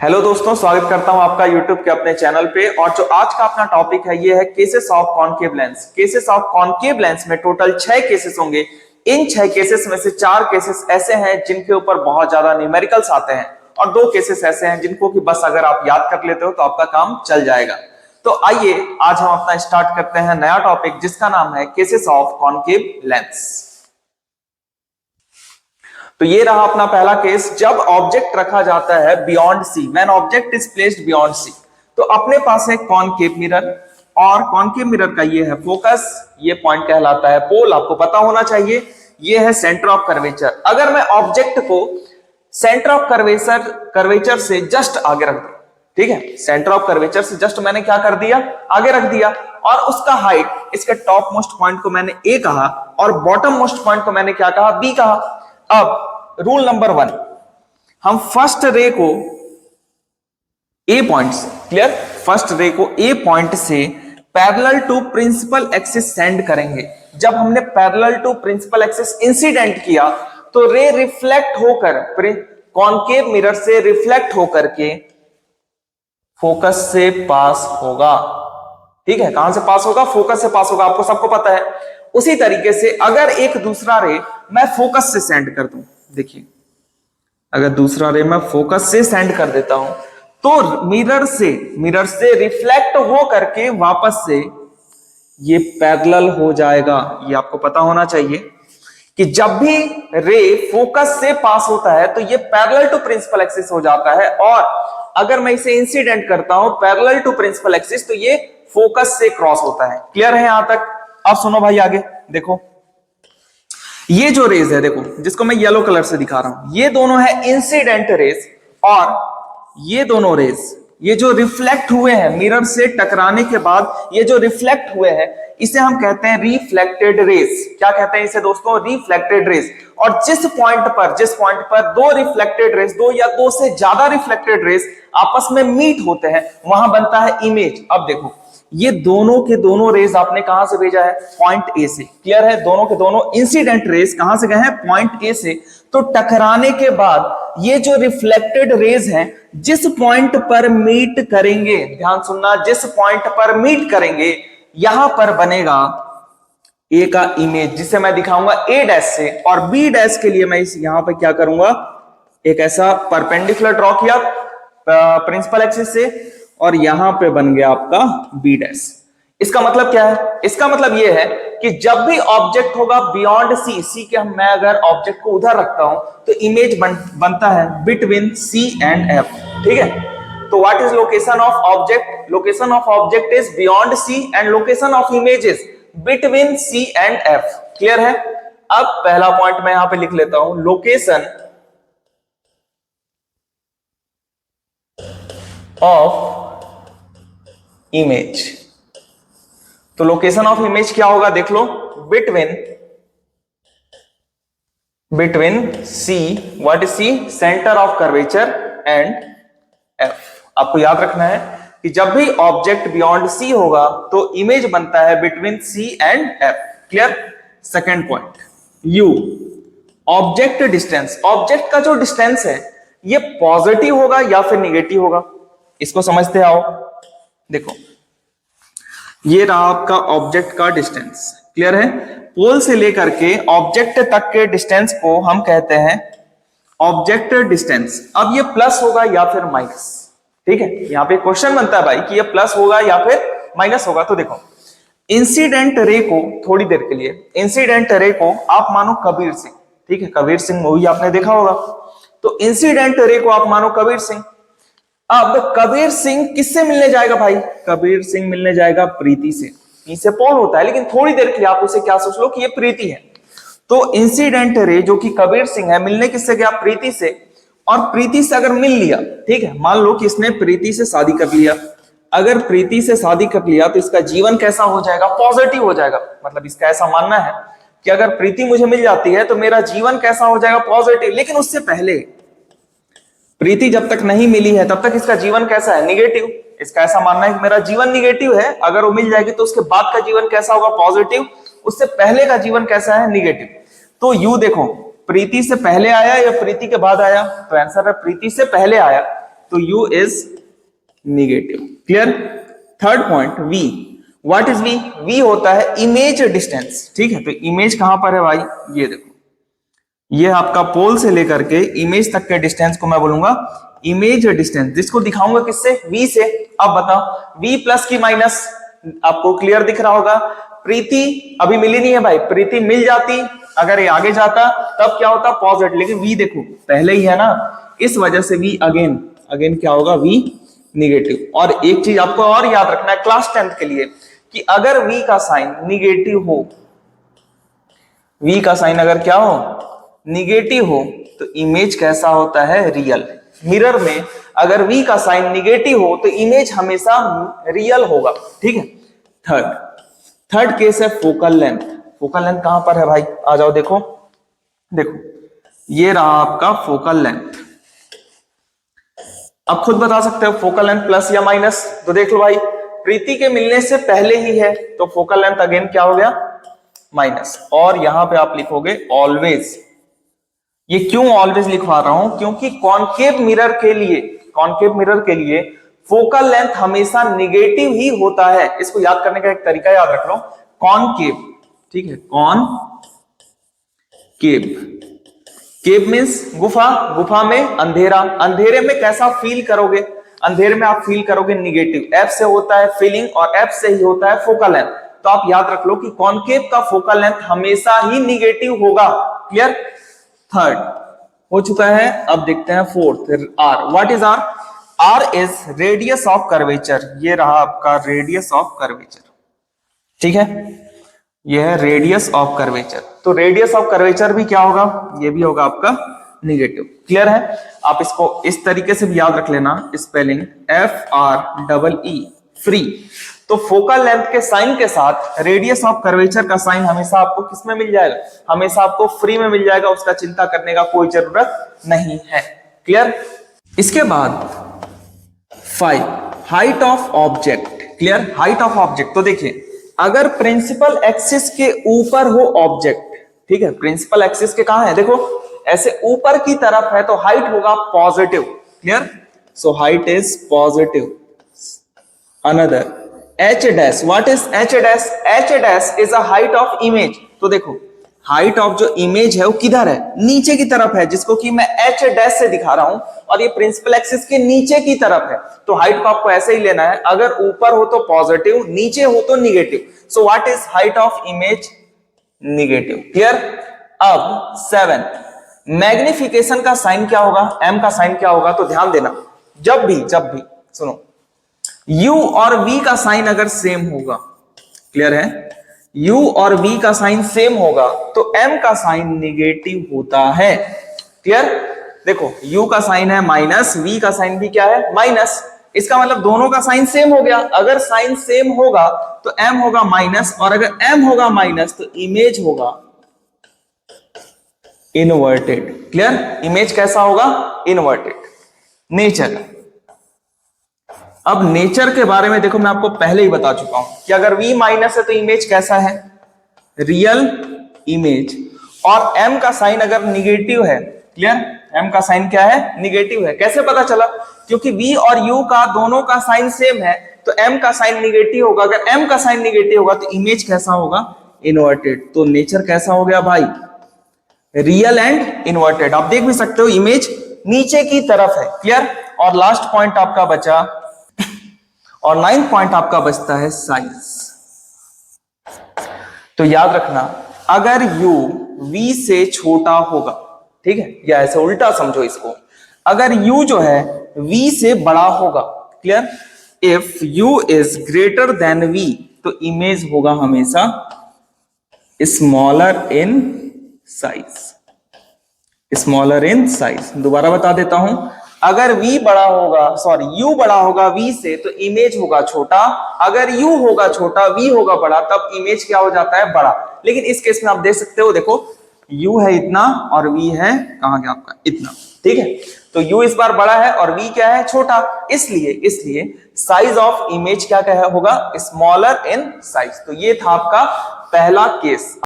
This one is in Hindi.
हेलो दोस्तों, स्वागत करता हूं आपका YouTube के अपने चैनल पे। और जो आज का अपना टॉपिक है ये है cases of concave lens. Cases of concave lens में टोटल 6 केसेस होंगे। इन 6 केसेस में से 4 केसेस ऐसे हैं जिनके ऊपर बहुत ज्यादा न्यूमेरिकल्स आते हैं और 2 केसेस ऐसे हैं जिनको कि बस अगर आप याद कर लेते हो तो आपका काम चल जाएगा। तो आइए आज हम अपना स्टार्ट करते हैं नया टॉपिक जिसका नाम है केसेस ऑफ कॉनकेव लेंस। तो ये रहा अपना पहला केस। जब ऑब्जेक्ट रखा जाता है beyond C, when object is placed beyond C, तो अपने पास है कॉनकेव मिरर और कॉनकेव मिरर का ये है फोकस, ये पॉइंट कहलाता है पोल, आपको पता होना चाहिए। ये है सेंटर ऑफ कर्वेचर। अगर मैं ऑब्जेक्ट को सेंटर ऑफ कर्वेचर से जस्ट आगे रख दूं, ठीक है, सेंटर ऑफ कर्वेचर से जस्ट मैंने क्या कर दिया, आगे रख दिया, और उसका हाइट, इसके टॉप मोस्ट पॉइंट को मैंने ए कहा और बॉटम मोस्ट पॉइंट को मैंने क्या कहा, बी कहा। अब रूल नंबर 1, हम फर्स्ट रे को ए पॉइंट से, क्लियर, फर्स्ट रे को ए पॉइंट से parallel to principal axis send करेंगे। जब हमने parallel to principal axis incident किया तो रे रिफ्लेक्ट होकर कॉनकेव मिरर से रिफ्लेक्ट होकर के फोकस से पास होगा। ठीक है, कहां से पास होगा, फोकस से पास होगा, आपको सबको पता है। उसी तरीके से अगर एक दूसरा रे मैं फोकस से सेंड कर दूं, देखिए अगर दूसरा रे मैं फोकस से सेंड कर देता हूं तो मिरर से रिफ्लेक्ट हो करके वापस से ये पैरेलल हो जाएगा। ये आपको पता होना चाहिए कि जब भी रे फोकस से पास होता है तो ये पैरेलल टू प्रिंसिपल एक्सिस हो जाता है, और अगर मैं इसे इंसिडेंट करता हूं पैरेलल टू प्रिंसिपल एक्सिस तो ये फोकस से क्रॉस होता है। क्लियर है यहां तक? अब सुनो भाई, आगे देखो, ये जो रेज है, देखो जिसको मैं येलो कलर से दिखा रहा हूं, ये दोनों है इंसिडेंट रेज, और ये दोनों रेज ये जो रिफ्लेक्ट हुए हैं मिरर से टकराने के बाद, ये जो रिफ्लेक्ट हुए हैं इसे हम कहते हैं रिफ्लेक्टेड रेज। क्या कहते हैं इसे दोस्तों? Reflected raise. और जिस पॉइंट पर दो रिफ्लेक्टेड रेज, दो या दो से ज्यादा रिफ्लेक्टेड रेज आपस में मीट होते हैं, वहां बनता है इमेज। अब देखो, ये दोनों के दोनों रेज आपने कहां से भेजा है? पॉइंट ए से। क्लियर है? दोनों के दोनों इंसिडेंट रेज कहां से गए हैं? पॉइंट ए से। तो टकराने के बाद ये जो रिफ्लेक्टेड रेज हैं जिस पॉइंट पर मीट करेंगे, ध्यान सुनना, जिस पॉइंट पर मीट करेंगे यहां पर बनेगा ए का इमेज, जिसे मैं दिखाऊंगा ए डैश से, और बी डैश के लिए मैं इस यहां पर क्या करूंगा, एक ऐसा परपेंडिकुलर ड्रॉ किया प्रिंसिपल एक्सिस से, और यहां पे बन गया आपका बी डैश। इसका मतलब क्या है? इसका मतलब यह है कि जब भी ऑब्जेक्ट होगा बियॉन्ड सी के, मैं अगर ऑब्जेक्ट को उधर रखता हूं तो इमेज बनता है बिटवीन सी एंड एफ। ठीक है, तो what is location of object? Location of object is beyond C and location of image is between C and F. Clear है? अब पहला पॉइंट मैं यहां पे लिख लेता हूं, लोकेशन ऑफ इमेज। तो लोकेशन ऑफ इमेज क्या होगा, देख लो, between C, what is C? Centre of curvature, and F. आपको याद रखना है कि जब भी ऑब्जेक्ट बियॉन्ड सी होगा तो इमेज बनता है between C and F. Clear? Second point, U, object distance. Object का जो डिस्टेंस है ये पॉजिटिव होगा या फिर निगेटिव होगा, इसको समझते आओ। देखो, ये रहा आपका ऑब्जेक्ट का डिस्टेंस। क्लियर है? पोल से लेकर के ऑब्जेक्ट तक के डिस्टेंस को हम कहते हैं ऑब्जेक्ट डिस्टेंस। अब ये प्लस होगा या फिर माइनस, ठीक है, यहां पे क्वेश्चन बनता है भाई कि ये प्लस होगा या फिर माइनस होगा। तो देखो, इंसिडेंट रे को, थोड़ी देर के लिए इंसिडेंट रे को आप मानो कबीर सिंह, ठीक है, कबीर सिंह मूवी आपने देखा होगा, तो इंसिडेंट रे को आप मानो कबीर सिंह। अब कबीर सिंह किससे मिलने जाएगा भाई? कबीर सिंह मिलने जाएगा प्रीति से। पी से पोल होता है, लेकिन थोड़ी देर के लिए आप उसे क्या सोच लो कि ये प्रीति है। तो इंसिडेंट रे जो कि कबीर सिंह है, मिलने किससे गया? प्रीति से। और प्रीति से अगर मिल लिया, ठीक है, मान लो कि इसने प्रीति से शादी कर लिया, अगर प्रीति से शादी कर लिया तो इसका जीवन कैसा हो जाएगा? पॉजिटिव हो जाएगा। मतलब इसका ऐसा मानना है कि अगर प्रीति मुझे मिल जाती है तो मेरा जीवन कैसा हो जाएगा? पॉजिटिव। लेकिन उससे पहले प्रीति जब तक नहीं मिली है तब तक इसका जीवन कैसा है? निगेटिव। इसका ऐसा मानना है कि मेरा जीवन निगेटिव है, अगर वो मिल जाएगी तो उसके बाद का जीवन कैसा होगा? पॉजिटिव। उससे पहले का जीवन कैसा है? निगेटिव। तो यू देखो, प्रीति से पहले आया या प्रीति के बाद आया? तो आंसर है प्रीति से पहले आया। तो u is negative. Clear. Third point v, what is v? v होता है इमेज डिस्टेंस। ठीक है, तो इमेज कहां पर है भाई? ये देखो, ये आपका पोल से लेकर के इमेज तक के डिस्टेंस को मैं बोलूंगा इमेज डिस्टेंस, जिसको दिखाऊंगा किससे? v से। अब बताओ v प्लस की माइनस, आपको क्लियर दिख रहा होगा। प्रीति अभी मिली नहीं है भाई, प्रीति मिल जाती अगर ये आगे जाता तब क्या होता? पॉजिटिव, लेकिन v देखो पहले ही है ना, इस वजह से v अगेन क्या होगा? v negative. और एक चीज आपको और याद रखना है क्लास 10th के लिए, कि अगर v का साइन निगेटिव हो, v का साइन अगर क्या हो? निगेटिव हो, तो इमेज कैसा होता है? रियल। मिरर में अगर v का साइन निगेटिव हो तो इमेज हमेशा रियल होगा। ठीक है। थर्ड केस है फोकल लेंथ। फोकल लेंथ कहां पर है भाई? आ जाओ, देखो ये रहा आपका फोकल लेंथ। अब खुद बता सकते हो फोकल लेंथ प्लस या माइनस। तो देख लो भाई, प्रीति के मिलने से पहले ही है तो फोकल लेंथ अगेन क्या हो गया? माइनस। और यहां पे आप लिखोगे ऑलवेज। ये क्यों ऑलवेज लिखवा रहा हूं? क्योंकि कॉनकेव मिरर के लिए फोकल लेंथ हमेशा निगेटिव ही होता है। इसको याद करने का एक तरीका याद रख लो, कॉनकेव। ठीक है, केव मीन्स गुफा में अंधेरा। अंधेरे में कैसा फील करोगे? अंधेरे में आप फील करोगे निगेटिव। एफ से होता है फीलिंग और एफ से ही होता है फोकल लेंथ। तो आप याद रख लो कि कॉनकेव का फोकल लेंथ हमेशा ही निगेटिव होगा। क्लियर। थर्ड हो चुका है। अब देखते हैं fourth, R. What is R? R is radius of curvature. ये रहा आपका रेडियस ऑफ कर्वेचर। ठीक है, यह है रेडियस ऑफ कर्वेचर। तो रेडियस ऑफ कर्वेचर भी क्या होगा? ये भी होगा आपका निगेटिव। क्लियर है। आप इसको इस तरीके से भी याद रख लेना, स्पेलिंग FREE, फ्री। तो फोकल लेंथ के साइन के साथ रेडियस ऑफ कर्वेचर का साइन हमेशा आपको किस में मिल जाएगा? हमेशा आपको फ्री में मिल जाएगा। उसका चिंता करने का कोई जरूरत नहीं है। क्लियर। इसके बाद 5, height of object. Clear. Height of object, तो देखिए अगर प्रिंसिपल एक्सिस के ऊपर हो ऑब्जेक्ट, ठीक है, प्रिंसिपल एक्सिस के कहां है? देखो ऐसे ऊपर की तरफ है तो हाइट होगा positive. Clear. So height is positive. Another h dash. What is h dash? h dash is a height of image. तो देखो हाइट ऑफ जो इमेज है वो किधर है? नीचे की तरफ है, जिसको कि मैं h डैश से दिखा रहा हूं, और ये प्रिंसिपल एक्सिस के नीचे की तरफ है। तो हाइट को आपको ऐसे ही लेना है, अगर ऊपर हो तो पॉजिटिव, नीचे हो तो negative. So what is height of image? Negative. Clear. अब 7, मैग्निफिकेशन का साइन क्या होगा? m का साइन क्या होगा? तो ध्यान देना, जब भी सुनो, u और v का साइन अगर सेम होगा, क्लियर है, u और v का साइन सेम होगा तो m का साइन निगेटिव होता है। क्लियर। देखो u का साइन है माइनस, v का साइन भी क्या है? माइनस। इसका मतलब दोनों का साइन सेम हो गया। अगर साइन सेम होगा तो m होगा माइनस, और अगर m होगा माइनस तो इमेज होगा इनवर्टेड। क्लियर। इमेज कैसा होगा? इनवर्टेड। नेचर। अब नेचर के बारे में देखो, मैं आपको पहले ही बता चुका हूं कि अगर v माइनस है तो इमेज कैसा है? Real image. और m का साइन अगर निगेटिव है, क्लियर, m का साइन क्या है? निगेटिव है। कैसे पता चला? क्योंकि v और u का दोनों का साइन सेम है तो m का साइन निगेटिव होगा। अगर m का साइन निगेटिव होगा तो इमेज कैसा होगा? इनवर्टेड। तो नेचर कैसा हो गया भाई? Real and inverted. आप देख भी सकते हो इमेज नीचे की तरफ है। क्लियर। और लास्ट पॉइंट आपका बचा, और 9th पॉइंट आपका बचता है साइज। तो याद रखना, अगर u v से छोटा होगा, ठीक है, या ऐसे उल्टा समझो इसको, अगर u जो है v से बड़ा होगा, clear, if u is greater than v तो इमेज होगा हमेशा smaller in size. Smaller in size. दोबारा बता देता हूं, अगर v बड़ा होगा, सॉरी u बड़ा होगा v से तो इमेज होगा छोटा। अगर u होगा छोटा, v होगा बड़ा, तब इमेज क्या हो जाता है? बड़ा। लेकिन इस केस में आप देख सकते हो, देखो u है इतना और v है कहां गया आपका? इतना। ठीक है, तो u इस बार बड़ा है और v क्या है? छोटा। इसलिए साइज ऑफ इमेज क्या होगा? Smaller in size. तो ये था आपका पहला केस।